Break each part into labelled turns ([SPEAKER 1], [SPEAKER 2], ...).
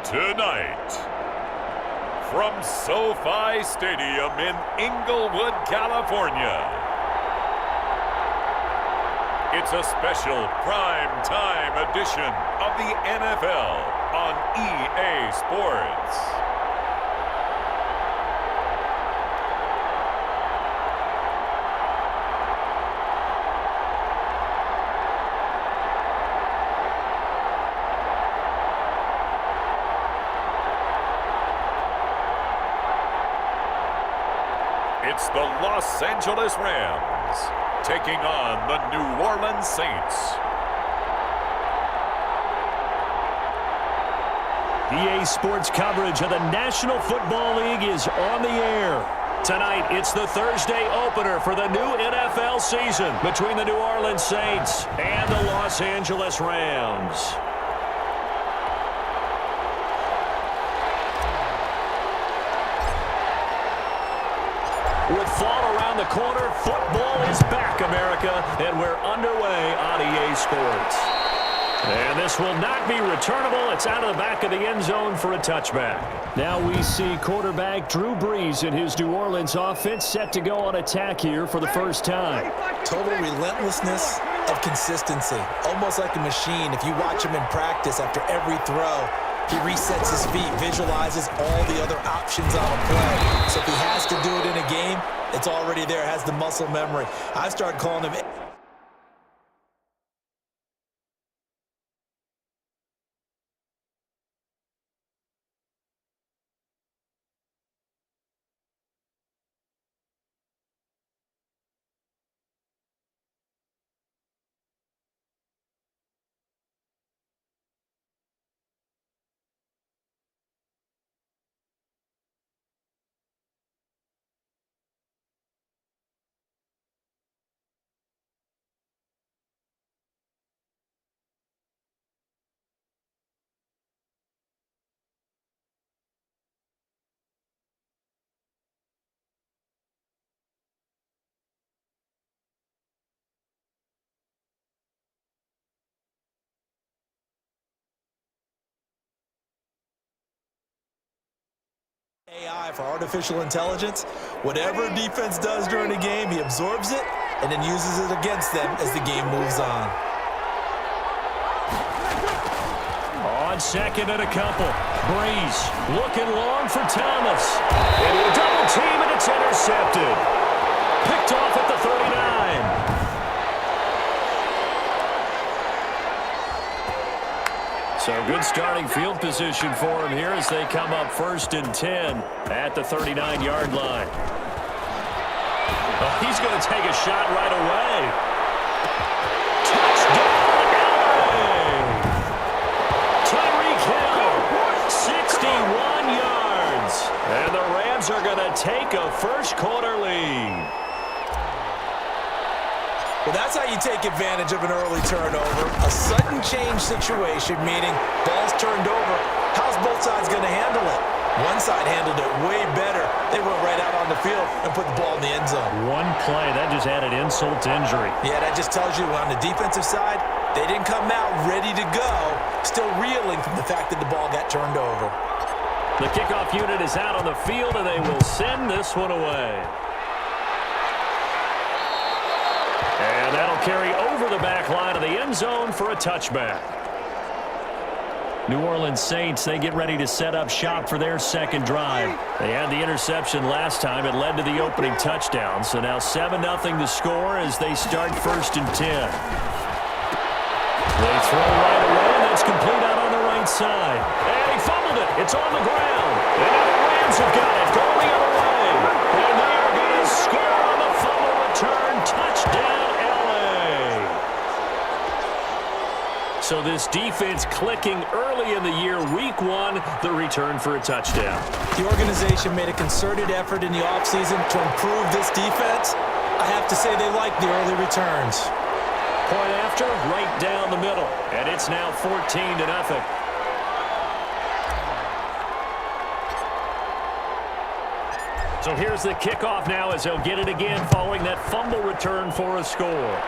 [SPEAKER 1] Tonight, from SoFi Stadium in Inglewood, California, it's a special prime time edition of the NFL on EA Sports. It's the Los Angeles Rams taking on the New Orleans Saints.
[SPEAKER 2] EA Sports coverage of the National Football League is on the air. Tonight, it's the Thursday opener for the new NFL season between the New Orleans Saints and the Los Angeles Rams. With fall around the corner, football is back, America, and we're underway on EA Sports. And this will not be returnable. It's out of the back of the end zone for a touchback. Now we see quarterback Drew Brees and his New Orleans offense set to go on attack here for the first time.
[SPEAKER 3] Total relentlessness of consistency, almost like a machine. If you watch him in practice after every throw, he resets his feet, visualizes all the other options on a play. So if he has to do it in a game, it's already there, has the muscle memory. I started calling him... AI for artificial intelligence. Whatever a defense does during a game, he absorbs it and then uses it against them as the game moves on.
[SPEAKER 2] On second and a couple. Brees looking long for Thomas. Into a double team, and it's intercepted. Picked off at the 39. So good starting field position for him here as they come up 1st and 10 at the 39-yard line. Oh, he's going to take a shot right away. Touchdown, LA! Tyreek Hill, 61 yards. And the Rams are going to take a first-quarter lead.
[SPEAKER 3] Well, that's how you take advantage of an early turnover. A sudden change situation, meaning ball's turned over. How's both sides going to handle it? One side handled it way better. They went right out on the field and put the ball in the end zone.
[SPEAKER 2] One play, that just added insult to injury.
[SPEAKER 3] Yeah, that just tells you on the defensive side, they didn't come out ready to go, still reeling from the fact that the ball got turned over.
[SPEAKER 2] The kickoff unit is out on the field, and they will send this one away. And that'll carry over the back line of the end zone for a touchback. New Orleans Saints, they get ready to set up shop for their second drive. They had the interception last time. It led to the opening touchdown. So now 7-0 to score as they start 1st and 10. They throw right away, and that's complete out on the right side. And he fumbled it. It's on the ground. And now the Rams have got it going the other way. And they are going to score on the fumble return. Touchdown. So this defense clicking early in the year, week 1, the return for a touchdown.
[SPEAKER 3] The organization made a concerted effort in the offseason to improve this defense. I have to say they like the early returns.
[SPEAKER 2] Point after, right down the middle. And it's now 14-0. So here's the kickoff now as they'll get it again following that fumble return for a score.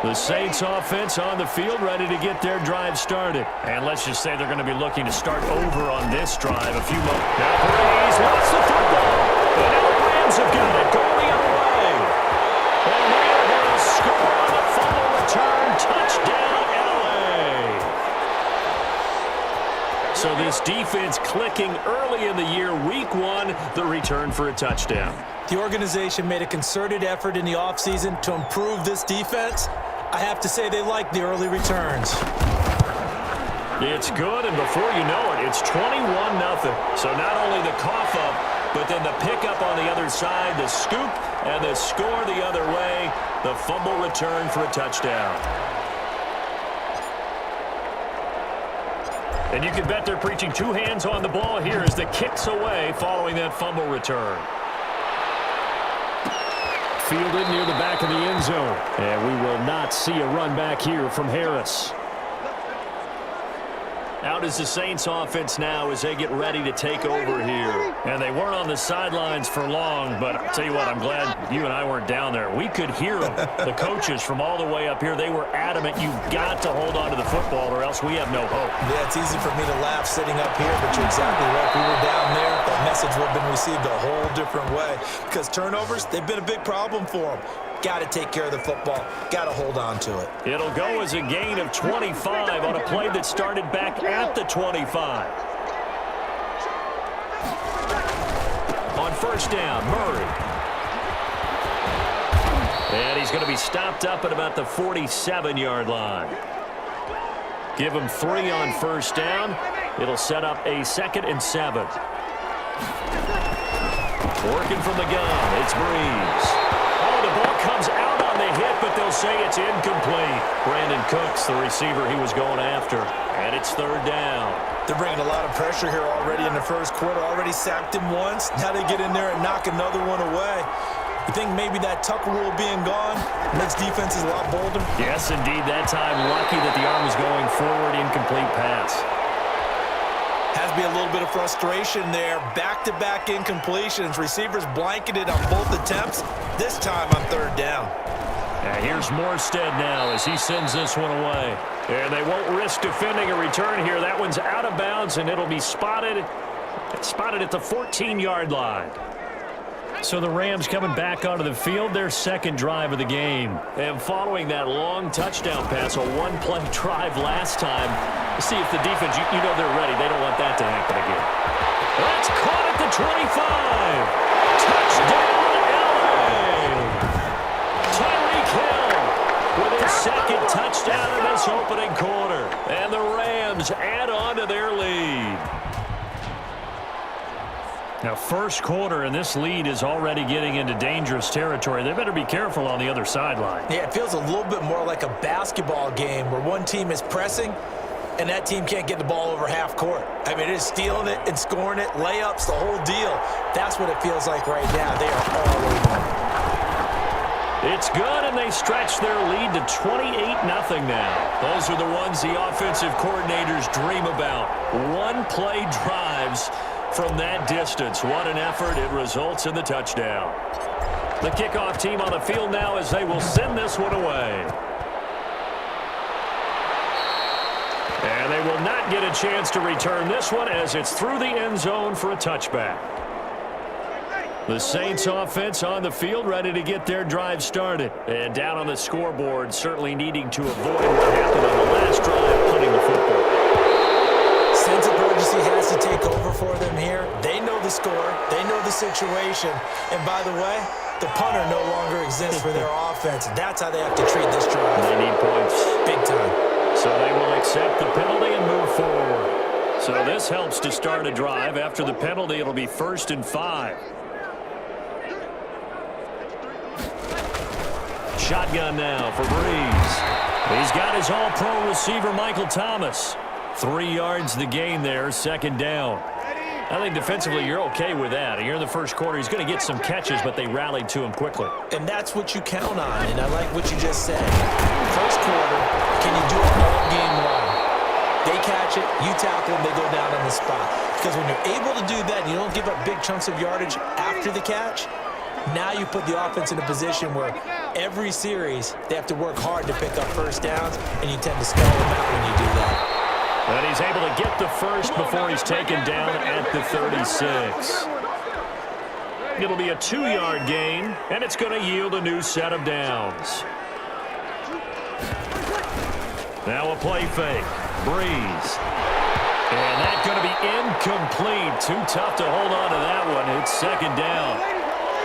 [SPEAKER 2] The Saints offense on the field, ready to get their drive started. And let's just say they're going to be looking to start over on this drive. A few more. Now Breeze wants the football. And now the Rams have got it. Going the other way. And we are going to score on the fumble return. Touchdown, LA. So this defense clicking early in the year. Week 1, the return for a touchdown.
[SPEAKER 3] The organization made a concerted effort in the offseason to improve this defense. I have to say they like the early returns.
[SPEAKER 2] It's good, and before you know it, it's 21-0. So not only the cough up, but then the pickup on the other side, the scoop, and the score the other way, the fumble return for a touchdown. And you can bet they're preaching 2 hands on the ball here as the kick's away following that fumble return. Fielded near the back of the end zone. And we will not see a run back here from Harris. Out is the Saints offense now as they get ready to take over here. And they weren't on the sidelines for long, but I'll tell you what, I'm glad you and I weren't down there. We could hear them. The coaches from all the way up here, they were adamant, you've got to hold on to the football or else we have no hope.
[SPEAKER 3] Yeah, it's easy for me to laugh sitting up here, but you're exactly right. If we were down there, that message would have been received a whole different way. Because turnovers, they've been a big problem for them. Got to take care of the football. Got to hold on to it.
[SPEAKER 2] It'll go as a gain of 25 on a play that started back at the 25. On first down, Murray. And he's going to be stopped up at about the 47-yard line. Give him 3 on first down. It'll set up a 2nd and 7. Working from the gun, it's Breeze. Oh, the ball comes out on the hit, but they'll say it's incomplete. Brandon Cooks, the receiver he was going after. And it's 3rd down.
[SPEAKER 3] They're bringing a lot of pressure here already in the first quarter. Already sacked him once. Now they get in there and knock another one away. You think maybe that Tucker rule being gone makes defenses a lot bolder?
[SPEAKER 2] Yes, indeed. That time, lucky that the arm was going forward, incomplete pass.
[SPEAKER 3] Has to be a little bit of frustration there. Back-to-back incompletions. Receivers blanketed on both attempts. This time on 3rd down.
[SPEAKER 2] And here's Morstead now as he sends this one away. And they won't risk defending a return here. That one's out of bounds, and it'll be spotted at the 14-yard line. So the Rams coming back onto the field, their 2nd drive of the game. And following that long touchdown pass, a 1-play drive last time, see if the defense, you know they're ready. They don't want that to happen again. That's caught at the 25. Touchdown, LA! Tyreek Hill with his 2nd touchdown in this opening quarter. And the Rams add on to their lead. Now, first quarter, and this lead is already getting into dangerous territory. They better be careful on the other sideline.
[SPEAKER 3] Yeah, it feels a little bit more like a basketball game where one team is pressing and that team can't get the ball over half court. I mean, it is stealing it and scoring it, layups, the whole deal. That's what it feels like right now. They are all over.
[SPEAKER 2] It's good, and they stretch their lead to 28-0 now. Those are the ones the offensive coordinators dream about. 1-play drives from that distance. What an effort. It results in the touchdown. The kickoff team on the field now as they will send this one away. And they will not get a chance to return this one as it's through the end zone for a touchback. The Saints offense on the field ready to get their drive started. And down on the scoreboard, certainly needing to avoid what happened on the last drive, punting the football.
[SPEAKER 3] Sense of urgency has to take over for them here. They know the score. They know the situation. And by the way, the punter no longer exists for their offense. That's how they have to treat this drive.
[SPEAKER 2] They need points.
[SPEAKER 3] Big time.
[SPEAKER 2] So they will accept the penalty and move forward. So this helps to start a drive. After the penalty, it'll be 1st and 5. Shotgun now for Breeze. He's got his all-pro receiver, Michael Thomas. 3 yards the gain there, 2nd down. I think defensively you're okay with that. Here in the first quarter, he's going to get some catches, but they rallied to him quickly.
[SPEAKER 3] And that's what you count on, and I like what you just said. First quarter, can you do it all game long? They catch it, you tackle them, they go down on the spot. Because when you're able to do that, and you don't give up big chunks of yardage after the catch, now you put the offense in a position where Every series, they have to work hard to pick up first downs, and you tend to stall them out when you do that.
[SPEAKER 2] And he's able to get the first before he's taken down at the 36. It'll be a 2-yard gain, and it's going to yield a new set of downs. Now a play fake. Breeze. And that's going to be incomplete. Too tough to hold on to that one. It's second down.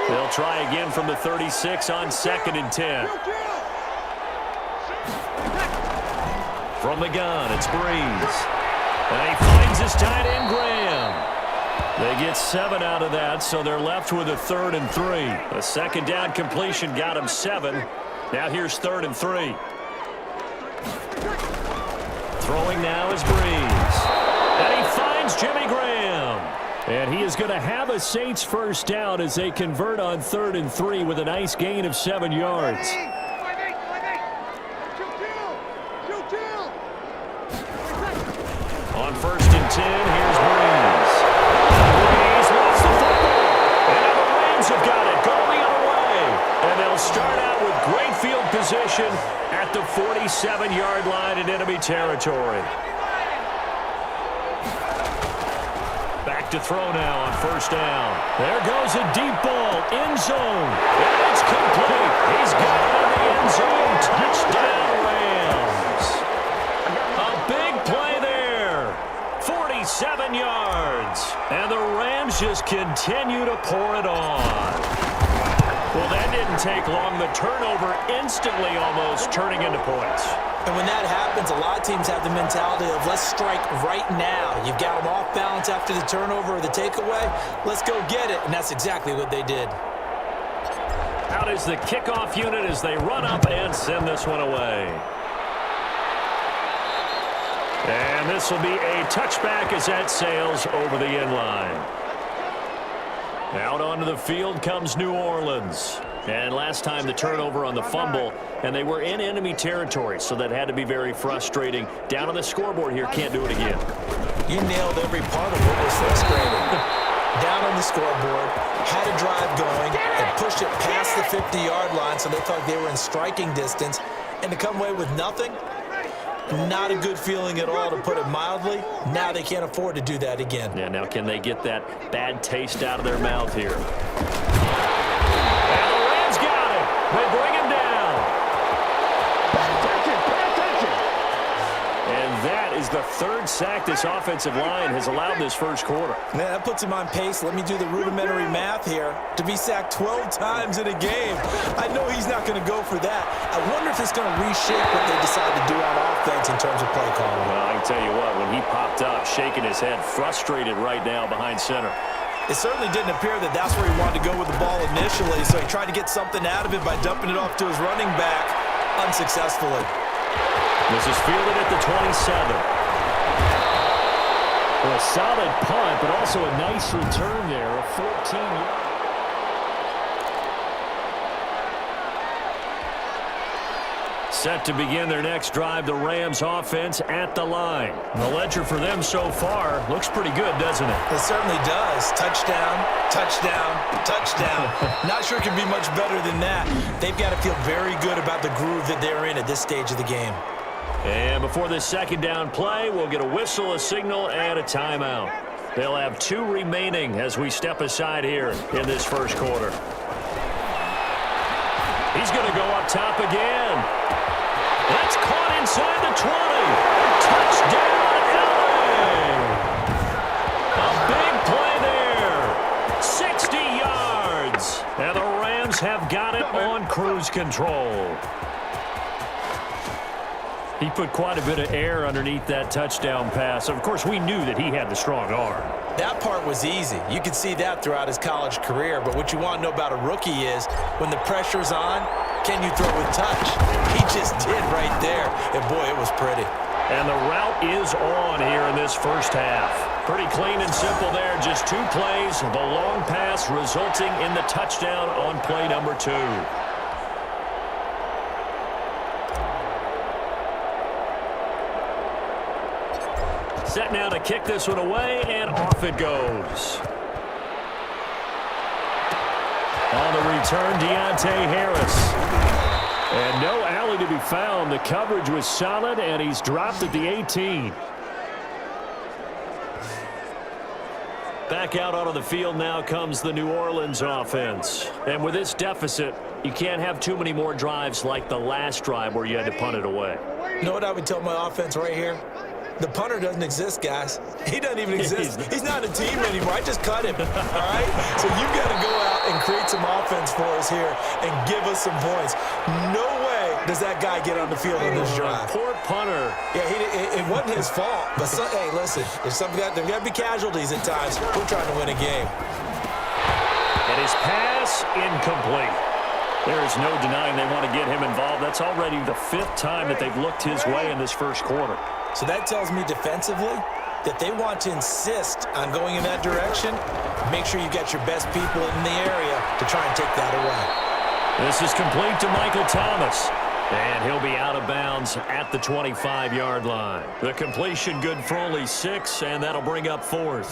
[SPEAKER 2] They'll try again from the 36 on 2nd and 10. From the gun, it's Breeze. And he finds his tight end, Graham. They get 7 out of that, so they're left with a 3rd and 3. A second down completion got him 7. Now here's 3rd and 3. Throwing now is Breeze. And he finds Jimmy Graham. And he is going to have a Saints first down as they convert on 3rd and 3 with a nice gain of 7 yards. On 1st and 10, here's Breeze. Breeze lost the football. And now the Rams have got it. Go the other way. And they'll start out with great field position at the 47-yard line in enemy territory. Back to throw now on 1st down. There goes a deep ball, end zone. And it's complete. He's got it in the end zone. Touchdown, Rams. A big play there. 47 yards. And the Rams just continue to pour it on. Well, that didn't take long. The turnover instantly almost turning into points.
[SPEAKER 3] And when that happens, a lot of teams have the mentality of let's strike right now. You've got them off balance after the turnover or the takeaway. Let's go get it. And that's exactly what they did.
[SPEAKER 2] Out is the kickoff unit as they run up and send this one away. And this will be a touchback as that sails over the end line. Out onto the field comes New Orleans. And last time the turnover on the fumble, and they were in enemy territory, so that had to be very frustrating. Down on the scoreboard here, can't do it again.
[SPEAKER 3] You nailed every part of what was frustrating. Down on the scoreboard, had a drive going, and pushed it past the 50-yard line, so they thought they were in striking distance. And to come away with nothing, not a good feeling at all, to put it mildly. Now they can't afford to do that again.
[SPEAKER 2] Yeah, now can they get that bad taste out of their mouth here? And the Rams got it. They bring him down. And that is the 3rd sack this offensive line has allowed this first quarter.
[SPEAKER 3] Man, that puts him on pace. Let me do the rudimentary math here. To be sacked 12 times in a game. I know he's not going to go for that. I wonder if it's going to reshape what they decide to do on offense in terms of play calling.
[SPEAKER 2] Well, I can tell you what, when he popped up, shaking his head, frustrated right now behind center.
[SPEAKER 3] It certainly didn't appear that that's where he wanted to go with the ball initially, so he tried to get something out of it by dumping it off to his running back unsuccessfully.
[SPEAKER 2] This is fielded at the 27. Well, a solid punt, but also a nice return there, a 14-yard. Set to begin their next drive, the Rams offense at the line. The ledger for them so far looks pretty good, doesn't it?
[SPEAKER 3] It certainly does. Touchdown, touchdown, touchdown. Not sure it can be much better than that. They've got to feel very good about the groove that they're in at this stage of the game.
[SPEAKER 2] And before this second down play, we'll get a whistle, a signal, and a timeout. They'll have 2 remaining as we step aside here in this first quarter. He's going to go up top again. That's caught inside the 20. Touchdown, LA! A big play there. 60 yards. And the Rams have got it on cruise control. He put quite a bit of air underneath that touchdown pass. Of course, we knew that he had the strong arm.
[SPEAKER 3] That part was easy. You could see that throughout his college career. But what you want to know about a rookie is when the pressure's on, can you throw with touch? He just did right there. And, boy, it was pretty.
[SPEAKER 2] And the route is on here in this first half. Pretty clean and simple there. Just 2 plays. The long pass resulting in the touchdown on play number 2. Set now to kick this one away, and off it goes. On the return, Deontay Harris. found. The coverage was solid, and he's dropped at the 18. Back out onto the field now comes the New Orleans offense. And with this deficit, you can't have too many more drives like the last drive where you had to punt it away.
[SPEAKER 3] You know what I would tell my offense right here? The punter doesn't exist, guys. He doesn't even exist. He's not a team anymore. I just cut him, all right? So you've got to go out and create some offense for us here and give us some points. No way does that guy get on the field on this drive.
[SPEAKER 2] Poor punter.
[SPEAKER 3] Yeah, it wasn't his fault. But, hey, listen, there's got to be casualties at times. We're trying to win a game.
[SPEAKER 2] And his pass incomplete. There is no denying they want to get him involved. That's already the 5th time that they've looked his way in this first quarter.
[SPEAKER 3] So that tells me defensively that they want to insist on going in that direction. Make sure you got your best people in the area to try and take that away.
[SPEAKER 2] This is complete to Michael Thomas. And he'll be out of bounds at the 25-yard line. The completion good for only 6, and that'll bring up 4th.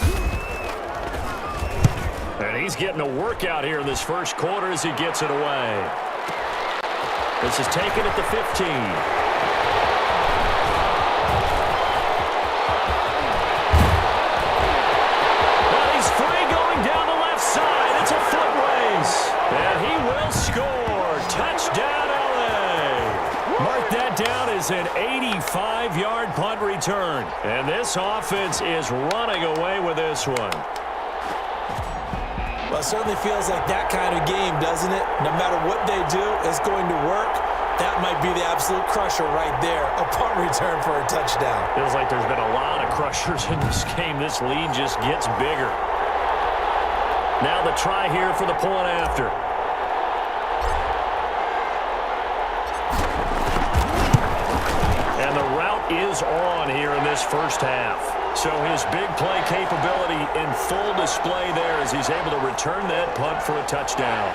[SPEAKER 2] And he's getting a workout here in this first quarter as he gets it away. This is taken at the 15. And he will score. Touchdown, L.A. Mark that down as an 85-yard punt return. And this offense is running away with this one.
[SPEAKER 3] Well, it certainly feels like that kind of game, doesn't it? No matter what they do, it's going to work. That might be the absolute crusher right there. A punt return for a touchdown.
[SPEAKER 2] Feels like there's been a lot of crushers in this game. This lead just gets bigger. Now the try here for the point after. And the route is on here in this first half. So his big play capability in full display there as he's able to return that punt for a touchdown.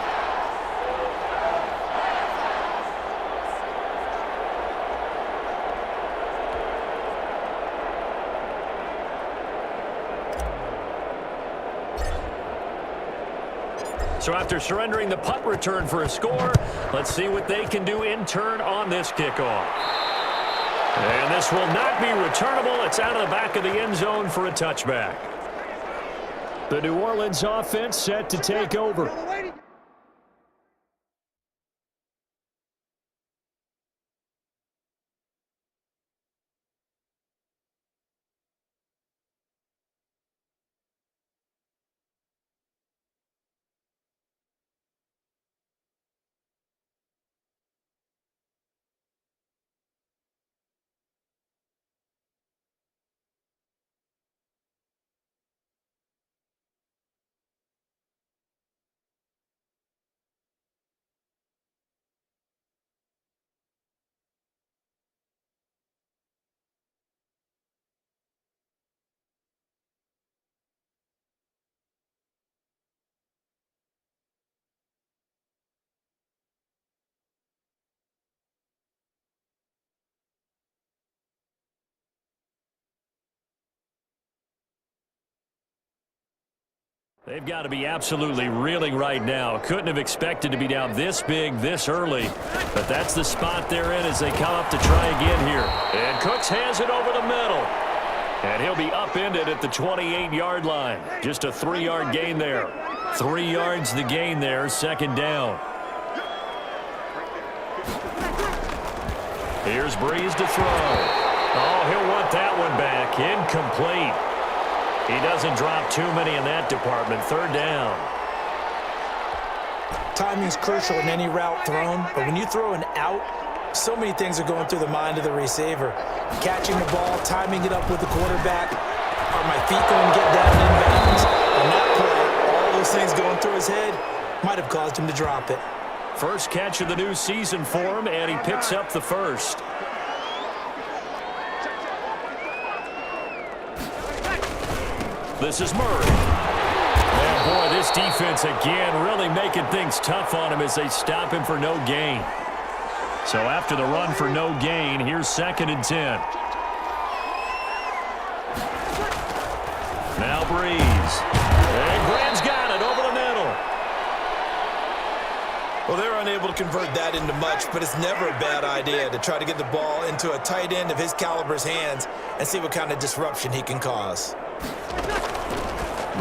[SPEAKER 2] So after surrendering the punt return for a score, let's see what they can do in turn on this kickoff. And this will not be returnable. It's out of the back of the end zone for a touchback. The New Orleans offense set to take over. They've got to be absolutely reeling right now. Couldn't have expected to be down this big this early. But that's the spot they're in as they come up to try again here. And Cooks has it over the middle. And he'll be upended at the 28-yard line. Just a 3-yard gain there. 3 yards the gain there, second down. Here's Breeze to throw. Oh, he'll want that one back. Incomplete. He doesn't drop too many in that department. Third down.
[SPEAKER 3] Timing's crucial in any route thrown, but when you throw an out, so many things are going through the mind of the receiver. Catching the ball, timing it up with the quarterback. Are my feet going to get down in bounds? On that play, all those things going through his head might have caused him to drop it.
[SPEAKER 2] First catch of the new season for him, and he picks up the first. This is Murray. And boy, this defense again really making things tough on him as they stop him for no gain. So after the run for no gain, here's 2nd and 10. Now Breeze. And Graham's got it over the middle.
[SPEAKER 3] Well, they're unable to convert that into much, but it's never a bad idea to try to get the ball into a tight end of his caliber's hands and see what kind of disruption he can cause.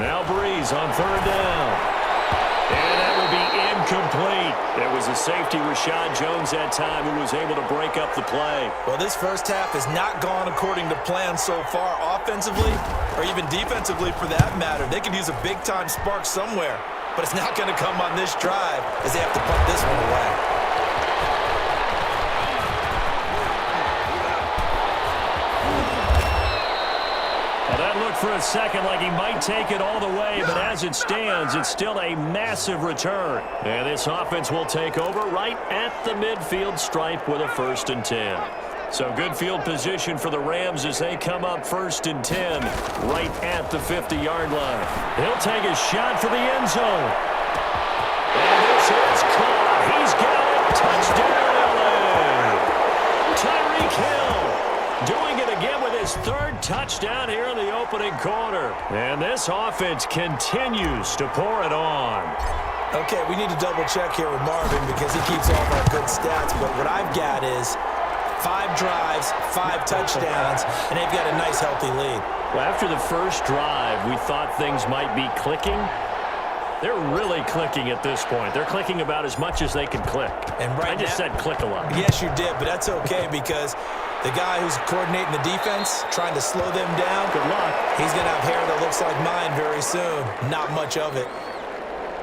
[SPEAKER 2] Now Breeze on third down. And that will be incomplete. There was a safety, Rashad Jones, that time, who was able to break up the play.
[SPEAKER 3] Well, this first half has not gone according to plan so far offensively or even defensively for that matter. They could use a big-time spark somewhere, but it's not going to come on this drive as they have to punt this one away.
[SPEAKER 2] That looked for a second like he might take it all the way, but as it stands, it's still a massive return. And this offense will take over right at the midfield stripe with a 1st and 10. So good field position for the Rams as they come up 1st and 10 right at the 50-yard line. He'll take a shot for the end zone. And this is caught. He's got it. Touchdown, LA. Tyreek Hill doing it again with his 3rd touchdown here in the opening quarter. And this offense continues to pour it on.
[SPEAKER 3] Okay, we need to double-check here with Marvin because he keeps all of our good stats, but what I've got is 5 drives, 5 touchdowns, and they've got a nice, healthy lead.
[SPEAKER 2] Well, after the first drive, we thought things might be clicking. They're really clicking at this point. They're clicking about as much as they can click.
[SPEAKER 3] And
[SPEAKER 2] I just said click a lot.
[SPEAKER 3] Yes, you did, but that's okay because the guy who's coordinating the defense, trying to slow them down,
[SPEAKER 2] good luck.
[SPEAKER 3] He's going to have hair that looks like mine very soon. Not much of it.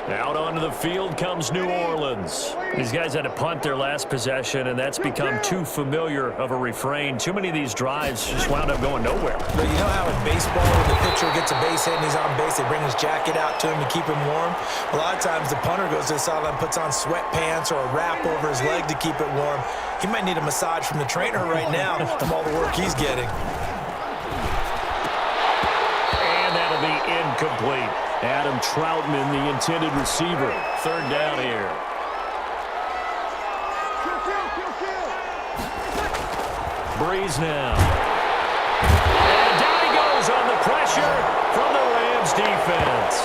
[SPEAKER 2] Out onto the field comes New Orleans. These guys had to punt their last possession, and that's become too familiar of a refrain. Too many of these drives just wound up going nowhere.
[SPEAKER 3] But you know how in baseball, when the pitcher gets a base hit and he's on base, they bring his jacket out to him to keep him warm? A lot of times the punter goes to the sideline, puts on sweatpants or a wrap over his leg to keep it warm. He might need a massage from the trainer right now from all the work he's getting.
[SPEAKER 2] And that'll be incomplete. Adam Troutman, the intended receiver. 3rd down here. Breeze now. And down he goes on the pressure from the Rams defense.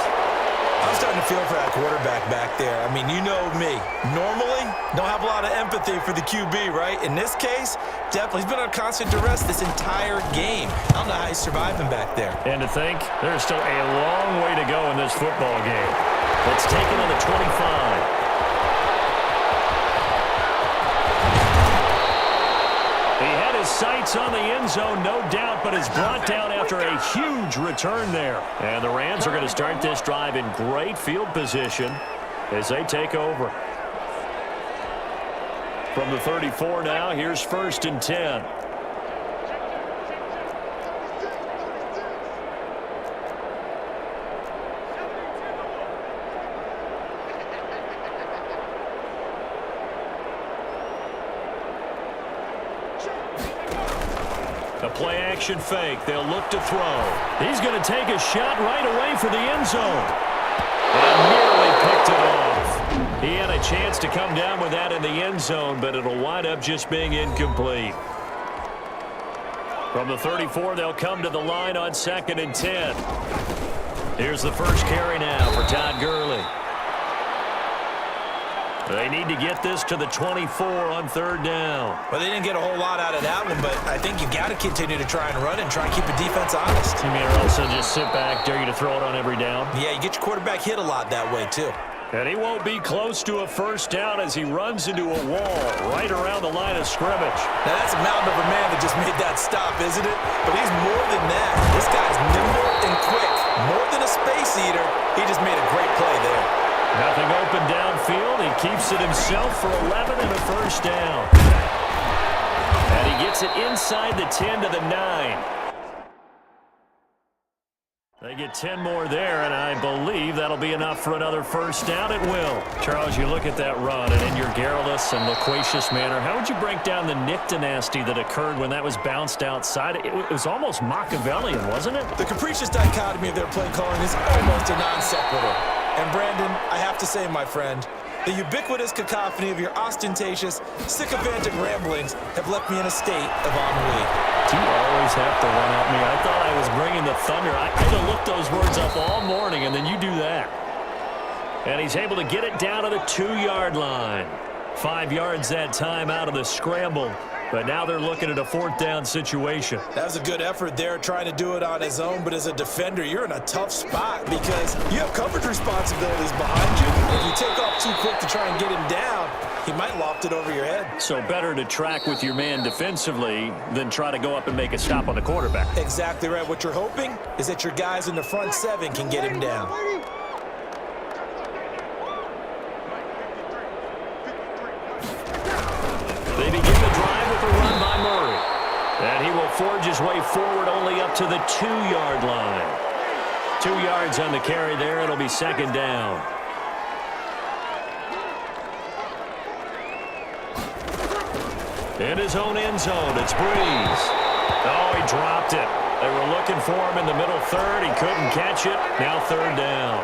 [SPEAKER 3] I'm starting to feel for that quarterback back there. I mean, you know me. Normally, don't have a lot of empathy for the QB, right? In this case, definitely. He's been on constant duress this entire game. I don't know how he's surviving back there.
[SPEAKER 2] And to think, there's still a long way to go in this football game. It's taken on the 25. He had his sights on the end zone, no doubt, but is brought down after a huge return there. And the Rams are going to start this drive in great field position as they take over. From the 34 now, here's 1st and 10. A play-action fake. They'll look to throw. He's going to take a shot right away for the end zone. And nearly picked it off. He had a chance to come down with that in the end zone, but it'll wind up just being incomplete. From the 34, they'll come to the line on 2nd and 10. Here's the first carry now for Todd Gurley. They need to get this to the 24 on 3rd down.
[SPEAKER 3] Well, they didn't get a whole lot out of that one, but I think you got to continue to try and run and try and keep the defense honest.
[SPEAKER 2] You mean also just sit back, dare you to throw it on every down?
[SPEAKER 3] Yeah, you get your quarterback hit a lot that way, too.
[SPEAKER 2] And he won't be close to a 1st down as he runs into a wall right around the line of scrimmage.
[SPEAKER 3] Now, that's a mountain of a man that just made that stop, isn't it? But he's more than that. This guy's nimble and quick. More than a space eater, he just made a great play there.
[SPEAKER 2] Nothing open downfield. He keeps it himself for 11 and a 1st down. And he gets it inside the 10 to the 9. They get 10 more there, and I believe that'll be enough for another 1st down. It will. Charles, you look at that run, and in your garrulous and loquacious manner, how would you break down the Nick dynasty that occurred when that was bounced outside? It was almost Machiavellian, wasn't it?
[SPEAKER 3] The capricious dichotomy of their play calling is almost a non sequitur. And Brandon, I have to say, my friend, the ubiquitous cacophony of your ostentatious, sycophantic ramblings have left me in a state of ennui.
[SPEAKER 2] Do you always have to run at me? I thought I was bringing the thunder. I had to look those words up all morning, and then you do that. And he's able to get it down to the 2-yard line. 5 yards that time out of the scramble. But now they're looking at a 4th down situation.
[SPEAKER 3] That was a good effort there, trying to do it on his own. But as a defender, you're in a tough spot because you have coverage responsibilities behind you. If you take off too quick to try and get him down, he might loft it over your head.
[SPEAKER 2] So better to track with your man defensively than try to go up and make a stop on the quarterback.
[SPEAKER 3] Exactly right. What you're hoping is that your guys in the front 7 can get him down.
[SPEAKER 2] They begin the drive with a run by Murray. And he will forge his way forward only up to the 2-yard line. 2 yards on the carry there. It'll be 2nd down. In his own end zone, it's Breeze. Oh, he dropped it. They were looking for him in the middle 3rd. He couldn't catch it. Now 3rd down.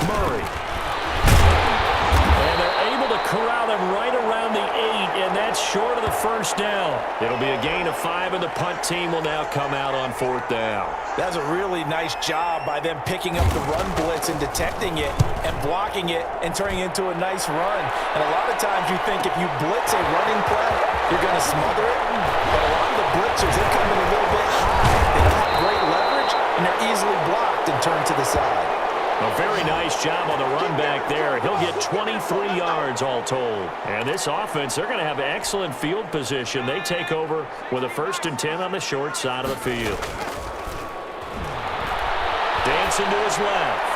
[SPEAKER 2] Murray. And they're able to corral him right around the 8, and that's short of the 1st down. It'll be a gain of 5, and the punt team will now come out on 4th down.
[SPEAKER 3] That's a really nice job by them picking up the run blitz and detecting it and blocking it and turning it into a nice run. And a lot of times you think if you blitz a running play, you're going to smother it. But a lot of the blitzers, they come in a little bit high. They don't have great leverage, and they're easily blocked and turned to the side.
[SPEAKER 2] A very nice job on the run back there. He'll get 23 yards all told. And this offense, they're going to have excellent field position. They take over with a 1st and 10 on the short side of the field. Dancing to his left.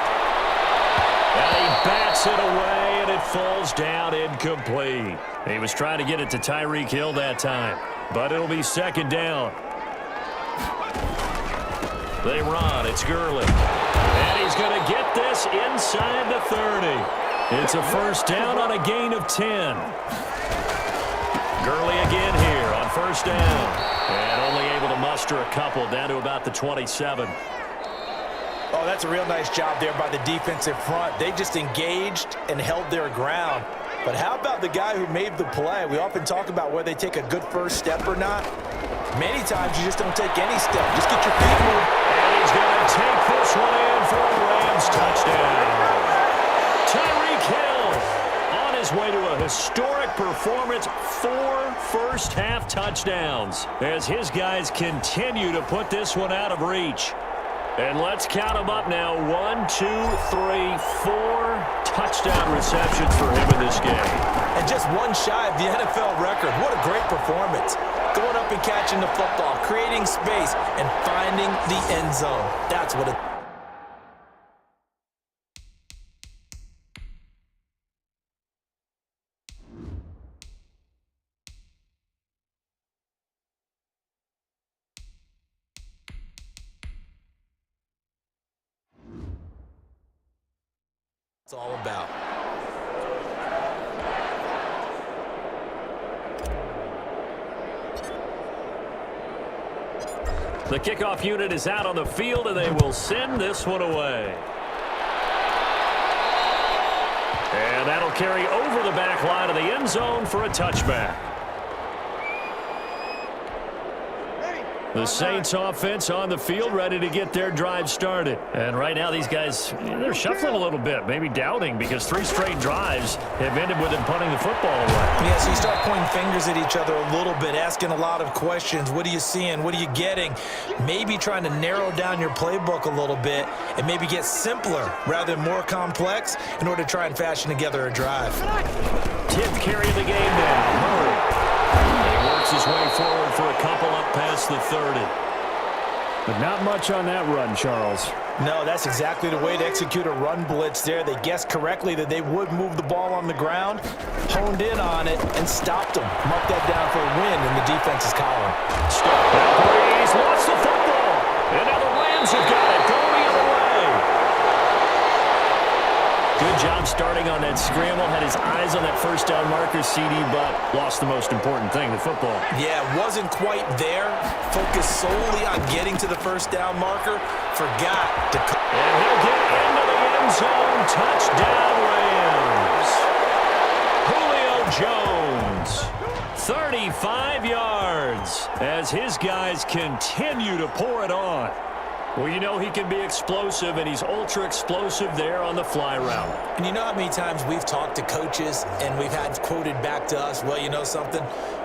[SPEAKER 2] And he bats it away, and it falls down incomplete. He was trying to get it to Tyreek Hill that time, but it'll be 2nd down. They run. It's Gurley. And he's going to get this inside the 30. It's a 1st down on a gain of 10. Gurley again here on 1st down. And only able to muster a couple down to about the 27.
[SPEAKER 3] Oh, that's a real nice job there by the defensive front. They just engaged and held their ground. But how about the guy who made the play? We often talk about whether they take a good first step or not. Many times you just don't take any step. Just get your feet moving.
[SPEAKER 2] And he's going to take this one in for a Rams touchdown. Tyreek Hill on his way to a historic performance. 4 first-half touchdowns as his guys continue to put this one out of reach. And let's count them up now. 1, 2, 3, 4 touchdown receptions for him in this game.
[SPEAKER 3] And just one shy of the NFL record. What a great performance. Going up and catching the football, creating space, and finding the end zone. That's what it is. It's all about.
[SPEAKER 2] The kickoff unit is out on the field, and they will send this one away. And that'll carry over the back line of the end zone for a touchback. The Saints offense on the field ready to get their drive started. And right now these guys, they're shuffling a little bit, maybe doubting because 3 straight drives have ended with them punting the football away.
[SPEAKER 3] Yeah, so you start pointing fingers at each other a little bit, asking a lot of questions. What are you seeing? What are you getting? Maybe trying to narrow down your playbook a little bit and maybe get simpler rather than more complex in order to try and fashion together a drive.
[SPEAKER 2] 10th carry of the game now. Murray. He works his way forward for a couple up past the 30.
[SPEAKER 4] But not much on that run, Charles.
[SPEAKER 3] No, that's exactly the way to execute a run blitz there. They guessed correctly that they would move the ball on the ground, honed in on it, and stopped them. Mark that down for a win in the defense's column.
[SPEAKER 2] He's lost the football. And now the Rams have got it. Going the other way. Good job starting on that scramble. Had his eyes on that first down marker, CD, but lost the most important thing, the football.
[SPEAKER 3] Yeah, wasn't quite there. Focused solely on getting to the first down marker. Forgot to...
[SPEAKER 2] And he'll get into the end zone. Touchdown, Rams. Julio Jones. 35 yards as his guys continue to pour it on. Well, you know he can be explosive, and he's ultra-explosive there on the fly route.
[SPEAKER 3] And you know how many times we've talked to coaches and we've had quoted back to us, well, you know something?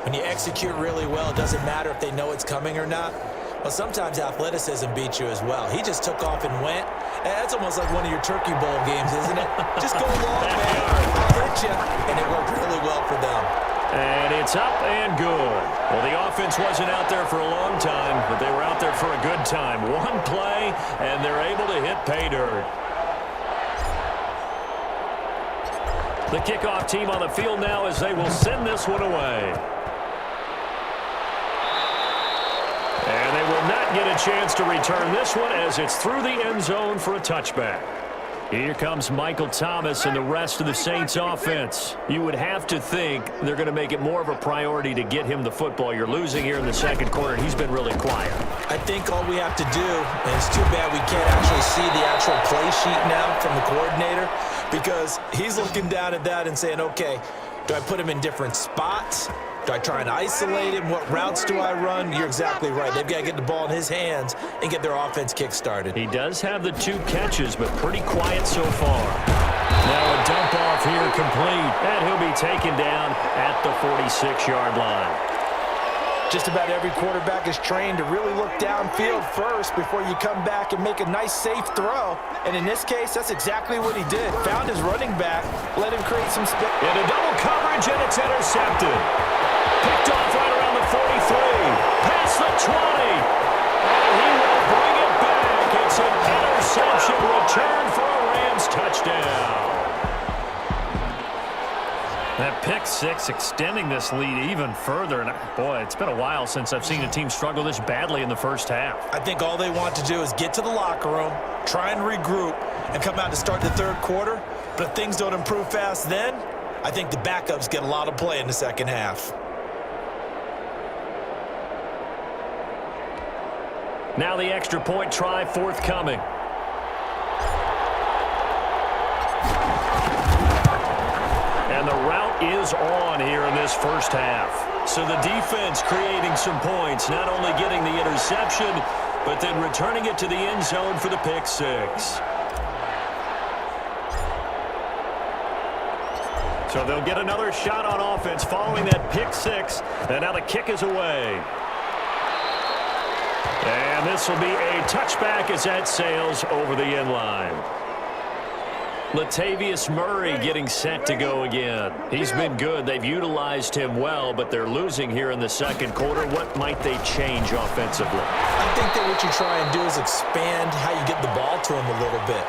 [SPEAKER 3] When you execute really well, it doesn't matter if they know it's coming or not. Well, sometimes athleticism beats you as well. He just took off and went. And that's almost like one of your Turkey Bowl games, isn't it? Just go long, man. I'll hit you. And it worked really well for them.
[SPEAKER 2] And it's up and good. Well, the offense wasn't out there for a long time, but they were out there for a good time. One play, and they're able to hit pay dirt. The kickoff team on the field now as they will send this one away. And they will not get a chance to return this one as it's through the end zone for a touchback. Here comes Michael Thomas and the rest of the Saints offense. You would have to think they're going to make it more of a priority to get him the football. You're losing here in the second quarter, and he's been really quiet.
[SPEAKER 3] I think all we have to do, and it's too bad we can't actually see the actual play sheet now from the coordinator, because he's looking down at that and saying, okay, do I put him in different spots? Do I try and isolate him? What routes do I run? You're exactly right. They've got to get the ball in his hands and get their offense kick-started.
[SPEAKER 2] He does have the 2 catches, but pretty quiet so far. Now a dump off here complete, and he'll be taken down at the 46-yard line.
[SPEAKER 3] Just about every quarterback is trained to really look downfield first before you come back and make a nice, safe throw. And in this case, that's exactly what he did. Found his running back, let him create some space.
[SPEAKER 2] And a double coverage, and it's intercepted. Picked off right around the 43. Past the 20. And he will bring it back. It's an interception return for a Rams touchdown.
[SPEAKER 4] That pick six extending this lead even further. And boy, it's been a while since I've seen a team struggle this badly in the first half.
[SPEAKER 3] I think all they want to do is get to the locker room, try and regroup, and come out to start the third quarter. But if things don't improve fast then, I think the backups get a lot of play in the second half.
[SPEAKER 2] Now the extra point try forthcoming. And the route is on here in this first half. So the defense creating some points, not only getting the interception, but then returning it to the end zone for the pick six. So they'll get another shot on offense following that pick six. And now the kick is away. And this will be a touchback as that sails over the end line. Latavius Murray getting set to go again. He's been good. They've utilized him well, but they're losing here in the second quarter. What might they change offensively?
[SPEAKER 3] I think that what you try and do is expand how you get the ball to him a little bit.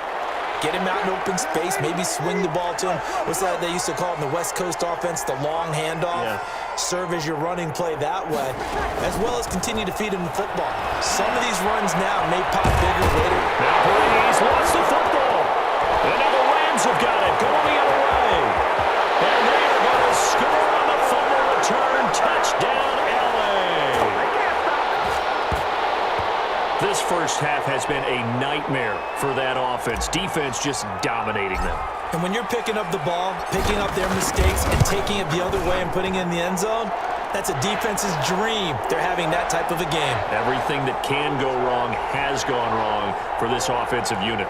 [SPEAKER 3] Get him out in open space, maybe swing the ball to him. What's that they used to call it in the West Coast offense, the long handoff? Yeah. Serve as your running play that way, as well as continue to feed him the football. Some of these runs now may pop bigger later.
[SPEAKER 2] Now Brady's lost the football. And now the Rams have got it going the other way. And they are going to score on the fumble return. Touchdown, L.A. This first half has been a nightmare for that offense. Defense just dominating them.
[SPEAKER 3] And when you're picking up the ball, picking up their mistakes, and taking it the other way and putting it in the end zone, that's a defense's dream. They're having that type of a game.
[SPEAKER 2] Everything that can go wrong has gone wrong for this offensive unit.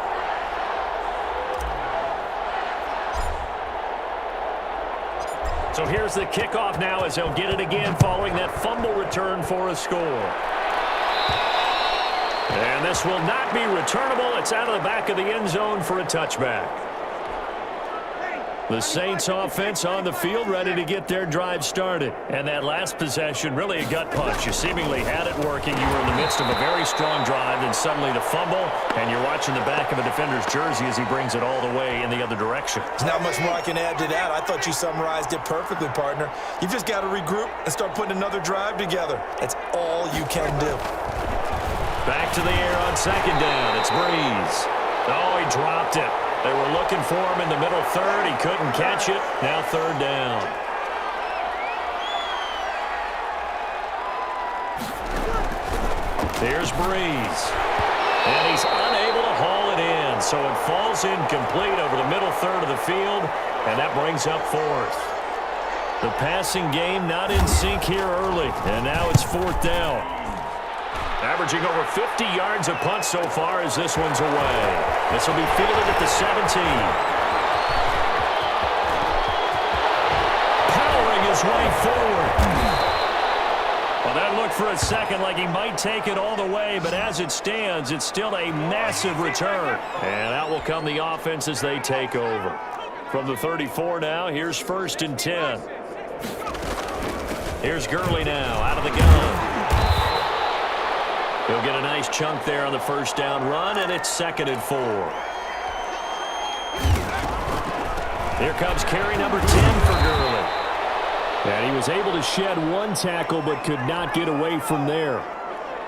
[SPEAKER 2] So here's the kickoff now as they'll get it again following that fumble return for a score. And this will not be returnable. It's out of the back of the end zone for a touchback. The Saints offense on the field ready to get their drive started. And that last possession, really a gut punch. You seemingly had it working. You were in the midst of a very strong drive, then suddenly the fumble, and you're watching the back of a defender's jersey as he brings it all the way in the other direction.
[SPEAKER 3] There's not much more I can add to that. I thought you summarized it perfectly, partner. You've just got to regroup and start putting another drive together. That's all you can do.
[SPEAKER 2] Back to the air on second down. It's Breeze. Oh, he dropped it. They were looking for him in the middle third. He couldn't catch it. Now third down. Here's Breeze. And he's unable to haul it in. So it falls incomplete over the middle third of the field. And that brings up fourth. The passing game not in sync here early. And now it's fourth down. Averaging over 50 yards a punt so far as this one's away. This will be fielded at the 17. Powering his way forward. Well, that looked for a second like he might take it all the way, but as it stands, it's still a massive return. And out will come the offense as they take over. From the 34 now, here's 1st and 10. Here's Gurley now, out of the gun. He'll get a nice chunk there on the first down run, and it's 2nd and 4. Here comes carry number 10 for Gurley. And he was able to shed one tackle but could not get away from there.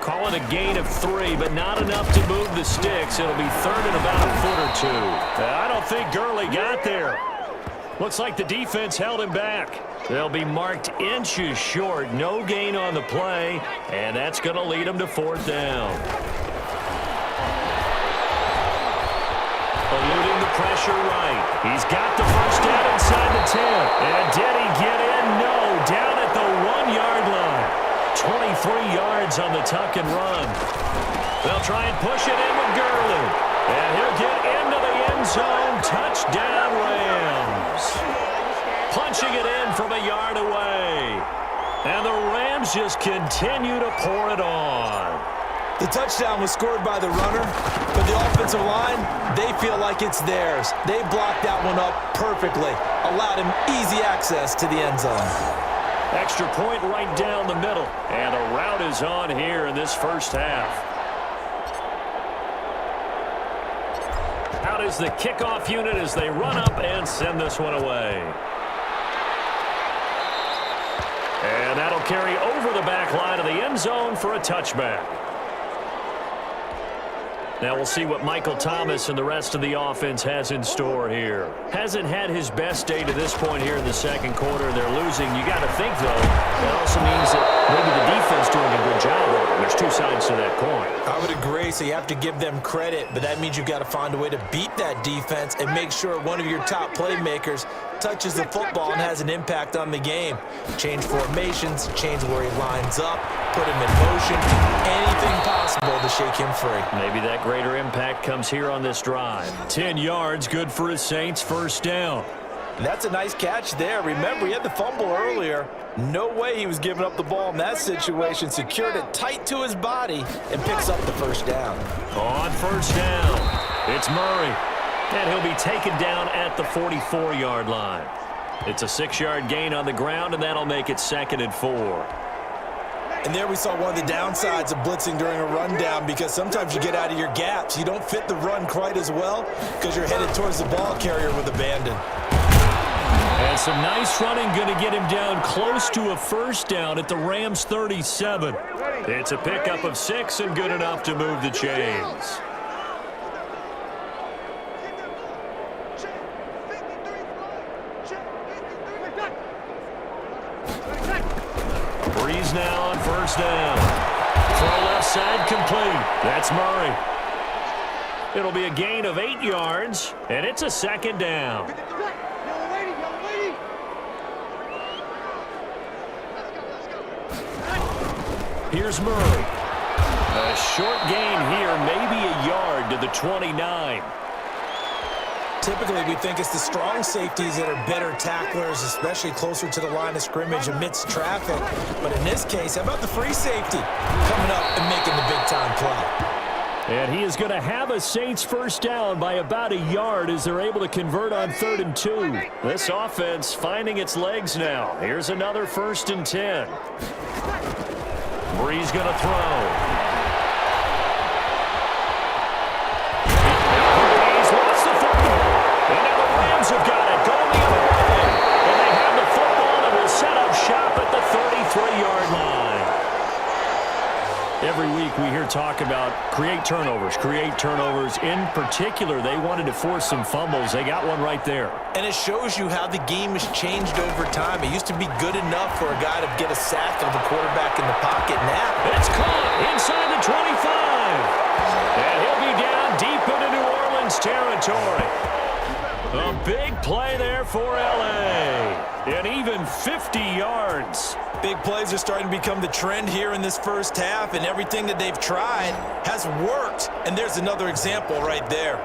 [SPEAKER 2] Call it a gain of 3, but not enough to move the sticks. It'll be 3rd and about a foot or 2. I don't think Gurley got there. Looks like the defense held him back. They'll be marked inches short. No gain on the play, and that's going to lead them to 4th down. Eluding the pressure right. He's got the first down inside the 10. And did he get in? No. Down at the 1-yard line. 23 yards on the tuck and run. They'll try and push it in with Gurley. And he'll get into the end zone. Touchdown, Rams. Punching it in from a yard away. And the Rams just continue to pour it on.
[SPEAKER 3] The touchdown was scored by the runner, but the offensive line, they feel like it's theirs. They blocked that one up perfectly, allowed him easy access to the end zone.
[SPEAKER 2] Extra point right down the middle. And a rout is on here in this first half. Out is the kickoff unit as they run up and send this one away. And that'll carry over the back line of the end zone for a touchback. Now we'll see what Michael Thomas and the rest of the offense has in store here. Hasn't had his best day to this point here in the second quarter. They're losing. You got to think, though, that also means that maybe the defense doing a good job of it. There's two sides to that coin.
[SPEAKER 3] I would agree, so you have to give them credit, but that means you've got to find a way to beat that defense and make sure one of your top playmakers touches the football and has an impact on the game. Change formations, change where he lines up, put him in motion, anything possible to shake him free.
[SPEAKER 2] Maybe that greater impact comes here on this drive. 10 yards, good for his Saints, first down.
[SPEAKER 3] And that's a nice catch there. Remember, he had the fumble earlier. No way he was giving up the ball in that situation. Secured it tight to his body and picks up the first down.
[SPEAKER 2] On first down, it's Murray. And he'll be taken down at the 44-yard line. It's a 6-yard gain on the ground, and that'll make it 2nd and 4.
[SPEAKER 3] And there we saw one of the downsides of blitzing during a rundown, because sometimes you get out of your gaps. You don't fit the run quite as well because you're headed towards the ball carrier with abandon.
[SPEAKER 2] And some nice running going to get him down close to a first down at the Rams' 37. It's a pickup of 6 and good enough to move the chains. Breeze now on first down. Throw left side complete. That's Murray. It'll be a gain of 8 yards, and it's a 2nd down. Here's Murray. A short gain here, maybe a yard to the 29.
[SPEAKER 3] Typically, we think it's the strong safeties that are better tacklers, especially closer to the line of scrimmage amidst traffic. But in this case, how about the free safety coming up and making the big-time play?
[SPEAKER 2] And he is going to have a Saints first down by about a yard as they're able to convert on 3rd and 2. This offense finding its legs now. Here's another 1st and 10. Breeze going to throw. Have got it going the other way. And they have the football and will set up shop at the 33-yard line. Every week we hear talk about create turnovers. In particular, they wanted to force some fumbles. They got one right there.
[SPEAKER 3] And it shows you how the game has changed over time. It used to be good enough for a guy to get a sack of the quarterback in the pocket. Now
[SPEAKER 2] it's caught inside the 25. And he'll be down deep into New Orleans territory. A big play there for L.A. And even 50 yards.
[SPEAKER 3] Big plays are starting to become the trend here in this first half, and everything that they've tried has worked. And there's another example right there.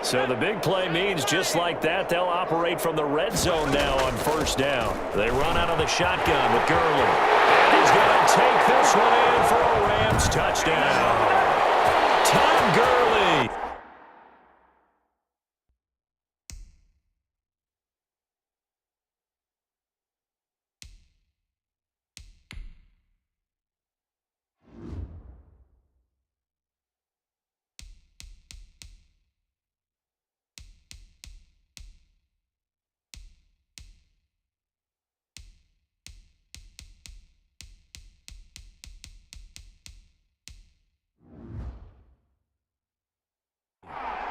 [SPEAKER 2] So the big play means just like that, they'll operate from the red zone now on first down. They run out of the shotgun with Gurley. And he's going to take this one in for a Rams touchdown. Todd Gurley.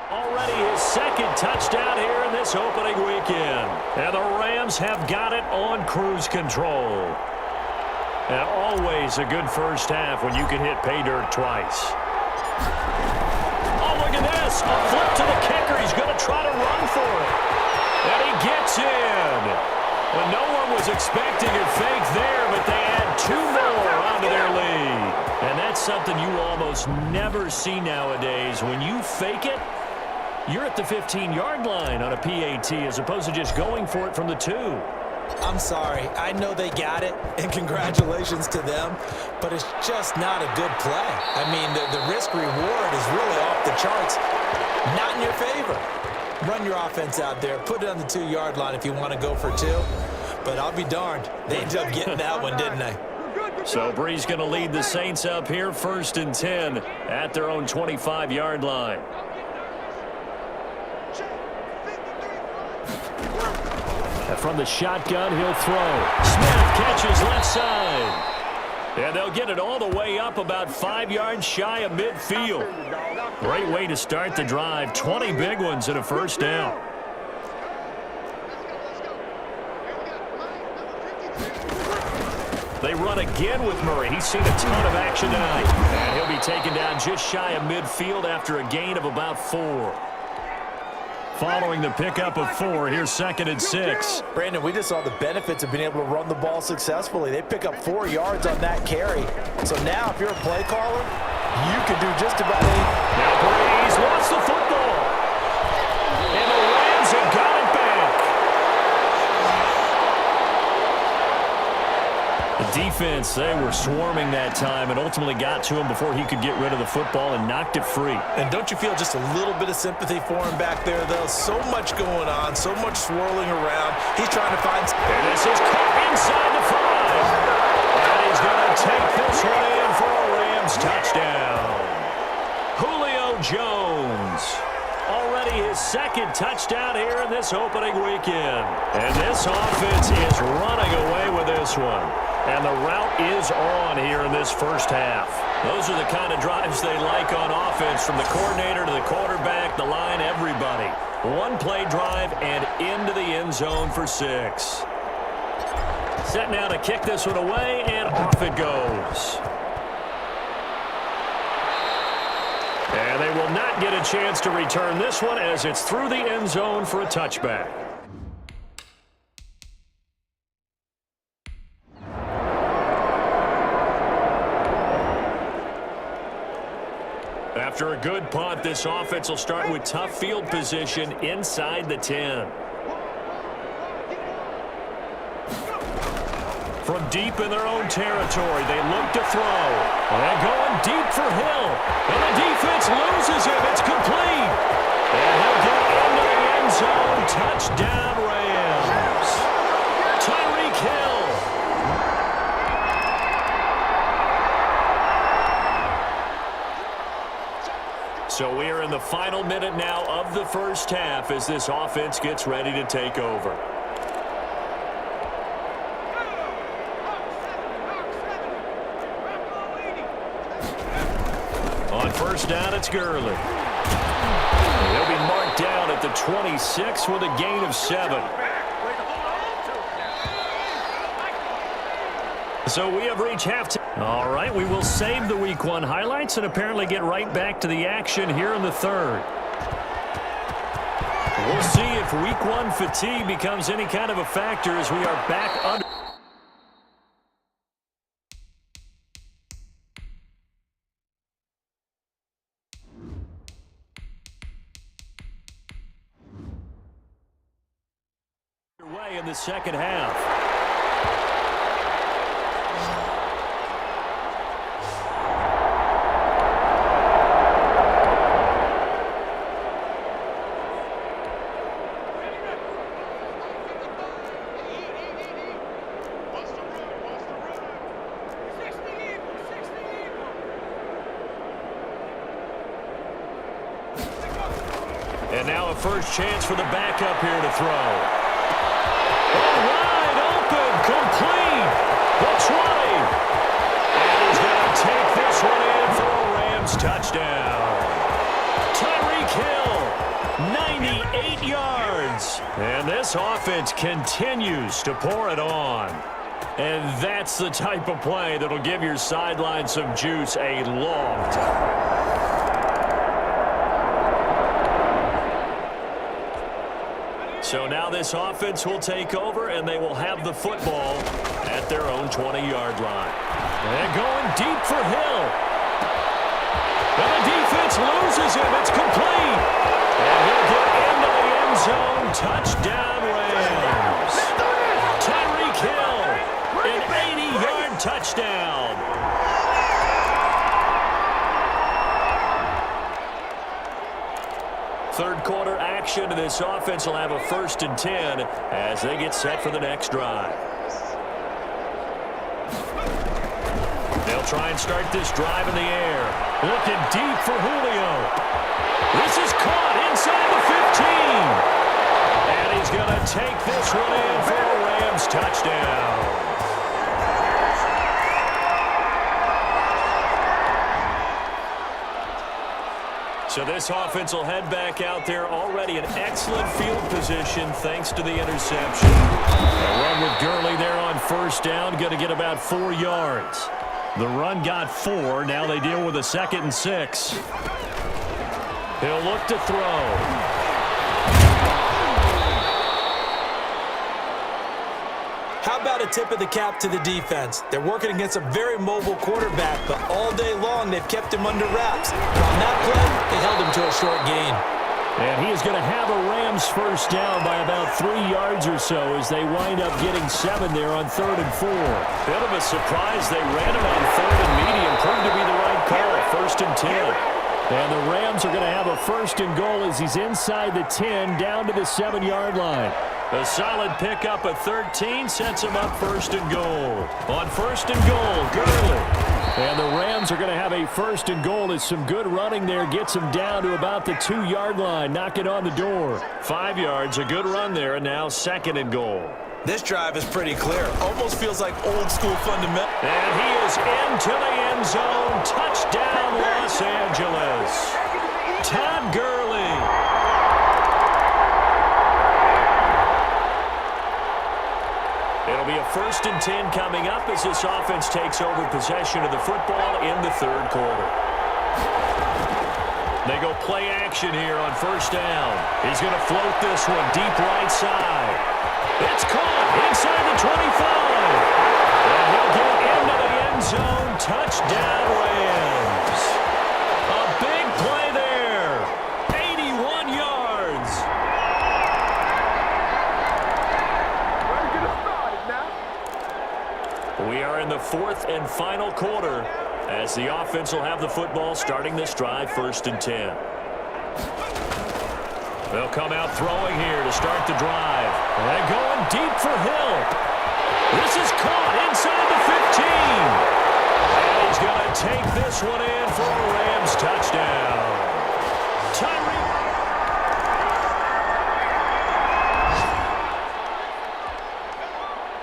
[SPEAKER 2] Already his second touchdown here in this opening weekend. And the Rams have got it on cruise control. And always a good first half when you can hit pay dirt twice. Oh, look at this. A flip to the kicker. He's going to try to run for it. And he gets in. Well, no one was expecting a fake there, but they add 2 more onto their lead. And that's something you almost never see nowadays. When you fake it, you're at the 15-yard line on a PAT as opposed to just going for it from the 2.
[SPEAKER 3] I'm sorry. I know they got it, and congratulations to them, but it's just not a good play. I mean, the risk-reward is really off the charts. Not in your favor. Run your offense out there. Put it on the 2-yard line if you want to go for 2. But I'll be darned. They ended up getting that one, didn't they?
[SPEAKER 2] So Brees going to lead the Saints up here, 1st and 10 at their own 25-yard line. From the shotgun, he'll throw. Smith catches left side. And they'll get it all the way up about 5 yards shy of midfield. Great way to start the drive. 20 big ones and a first down. They run again with Murray. He's seen a ton of action tonight. And he'll be taken down just shy of midfield after a gain of about 4. Following the pickup of 4, here's 2nd and 6.
[SPEAKER 3] Brandon, we just saw the benefits of being able to run the ball successfully. They pick up 4 yards on that carry. So now if you're a play caller, you can do just about anything.
[SPEAKER 2] Now Brees wants the football. And the Rams have got it back. The defense, they were swarming that time and ultimately got to him before he could get rid of the football and knocked it free.
[SPEAKER 3] And don't you feel just a little bit of sympathy for him back there, though? So much going on, so much swirling around. He's trying to find...
[SPEAKER 2] And this is caught inside the 5. And he's going to take this one in for a Rams touchdown. Julio Jones. Already his 2nd touchdown here in this opening weekend. And this offense is running away with this one. And the route is on here in this first half. Those are the kind of drives they like on offense, from the coordinator to the quarterback, the line, everybody. 1-play drive and into the end zone for 6. Set now to kick this one away, and off it goes. And they will not get a chance to return this one as it's through the end zone for a touchback. After a good punt, this offense will start with tough field position inside the 10. From deep in their own territory, they look to throw. And going deep for Hill. And the defense loses him. It's complete. And he'll get into the end zone. Touchdown, Rams. Tyreek Hill. So we are in the final minute now of the first half as this offense gets ready to take over. On first down, it's Gurley. He'll be marked down at the 26 with a gain of 7. So we have reached halftime.
[SPEAKER 4] All right, we will save the Week 1 highlights and apparently get right back to the action here in the third. We'll see if Week 1 fatigue becomes any kind of a factor as we are back under. Way in the second half. And now a first chance for the backup here to throw. Wide open, complete. That's right. And he's going to take this one in for a Rams touchdown. Tyreek Hill, 98 yards. And this offense continues to pour it on. And that's the type of play that'll give your sideline some juice a long time. So now this offense will take over, and they will have the football at their own 20-yard line. And going deep for Hill. And the defense loses him. It's complete. And he'll get into the end zone. Touchdown, Rams. Tyreek Hill, an 80-yard touchdown. Third quarter action, and this offense will have a 1st and 10 as they get set for the next drive. They'll try and start this drive in the air. Looking deep for Julio. This is caught inside the 15. And he's going to take this one in for a Rams touchdown. So this offense will head back out there, already in excellent field position thanks to the interception. A run with Gurley there on 1st down, going to get about 4 yards. The run got 4. Now they deal with a 2nd and 6. He'll look to throw.
[SPEAKER 3] How about a tip of the cap to the defense? They're working against a very mobile quarterback, but all day long they've kept him under wraps. On that play, they held him to a short gain.
[SPEAKER 4] And he is going to have a Rams 1st down by about 3 yards or so as they wind up getting 7 there on 3rd and 4. Bit of a surprise they ran it on 3rd and medium. Proved to be the right call, 1st and 10. And the Rams are going to have a 1st and goal as he's inside the 10 down to the 7-yard line. A solid pickup at 13 sets him up 1st and goal. On 1st and goal, Gurley. And the Rams are going to have a 1st and goal as some good running there gets him down to about the 2-yard line, knocking on the door. 5 yards, a good run there, and now 2nd and goal.
[SPEAKER 3] This drive is pretty clear. Almost feels like old school fundamental.
[SPEAKER 4] And he is into the end zone. Touchdown, Los Angeles. Todd Gurley. It'll be a 1st and 10 coming up as this offense takes over possession of the football in the 3rd quarter. They go play action here on 1st down. He's going to float this one deep right side. It's caught inside the 25. And he'll get into the end zone. Touchdown, Rams. A big play there. 81 yards. We are in the 4th and final quarter as the offense will have the football starting this drive 1st and 10. They'll come out throwing here to start the drive. And going deep for Hill. This is caught inside the 15. And he's going to take this one in for a Rams touchdown. Tyreek.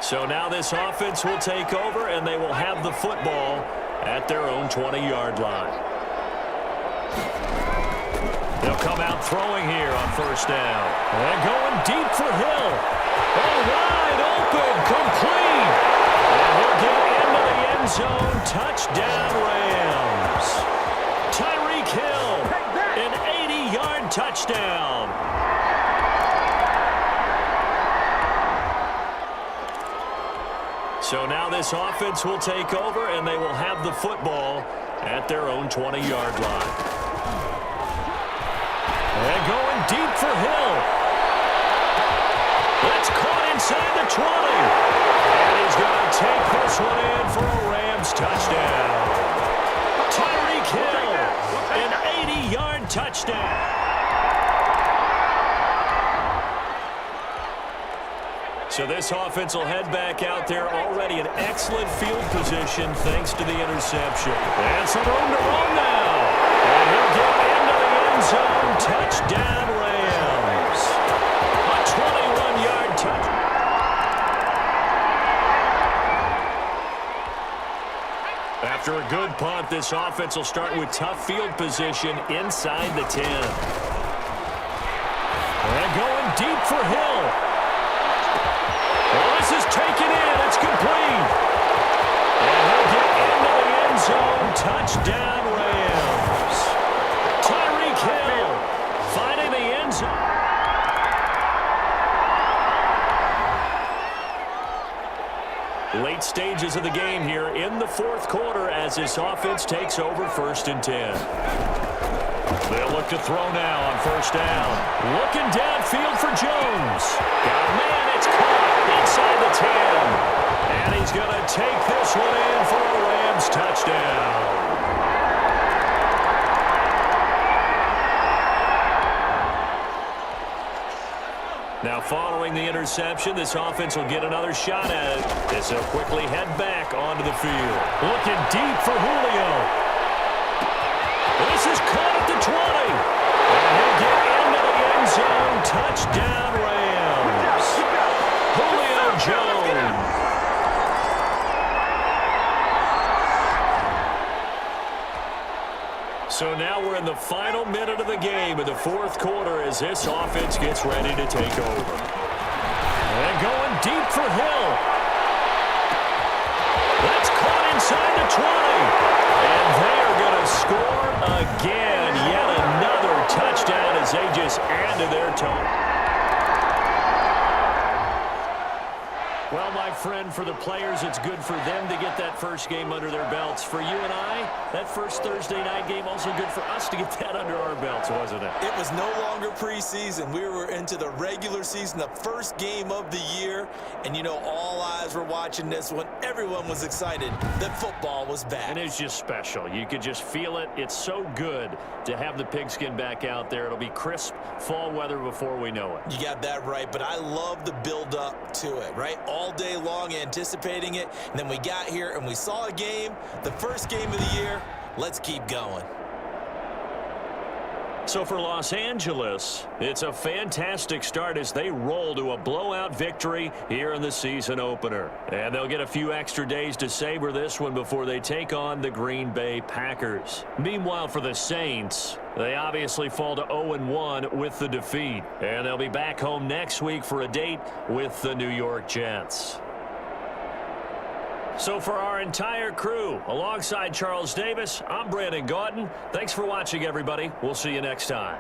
[SPEAKER 4] So now this offense will take over, and they will have the football at their own 20-yard line. They'll come out throwing here on 1st down. And going deep for Hill. Oh, wide open, complete. And he'll get into the end
[SPEAKER 2] end zone. Touchdown, Rams. Tyreek Hill, an 80-yard touchdown. So now this offense will take over, and they will have the football at their own 20-yard line. And going deep for Hill. That's caught inside the 20. And he's going to take this one in for a Rams touchdown. Tyreek Hill, an 80-yard touchdown. So this offense will head back out there, already in excellent field position thanks to the interception. And some room to run now. And he'll get into the end zone. Touchdown, Rams. A 21-yard touchdown. After a good punt, this offense will start with tough field position inside the 10. And going deep for Hill. Well, this is taken in. It's complete. And he'll get into the end zone. Touchdown, Rams. Tyreek Hill finding the end zone. Late stages of the game here in the fourth quarter as this offense takes over 1st and 10. They'll look to throw now on 1st down. Looking downfield for Jones. Got a man, it's caught inside the 10. And he's going to take this one in for a Rams touchdown. Now following the interception, this offense will get another shot at it as they'll quickly head back onto the field. Looking deep for Julio. This is caught at the 20. And he'll get into the end zone. Touchdown, Rams. Julio Jones. So now we're in the final minute of the game in the fourth quarter as this offense gets ready to take over. And going deep for Hill. That's caught inside the 20. And they are going to score again. Yet another touchdown as they just add to their total. Well, my friend, for the players, it's good for them to get that first game under their belts. For you and I, that first Thursday night game, also good for us to get that under our belts, wasn't it?
[SPEAKER 3] It was no longer preseason. We were into the regular season, the first game of the year. And, you know, all eyes were watching this one. Everyone was excited that football was back.
[SPEAKER 2] And it's just special. You could just feel it. It's so good to have the pigskin back out there. It'll be crisp fall weather before we know it.
[SPEAKER 3] You got that right, but I love the build-up to it, right? All day long anticipating it, and then we got here and we saw a game, the first game of the year. Let's keep going.
[SPEAKER 2] So for Los Angeles, it's a fantastic start as they roll to a blowout victory here in the season opener. And they'll get a few extra days to savor this one before they take on the Green Bay Packers. Meanwhile, for the Saints, they obviously fall to 0-1 with the defeat. And they'll be back home next week for a date with the New York Jets. So for our entire crew, alongside Charles Davis, I'm Brandon Gautin. Thanks for watching, everybody. We'll see you next time.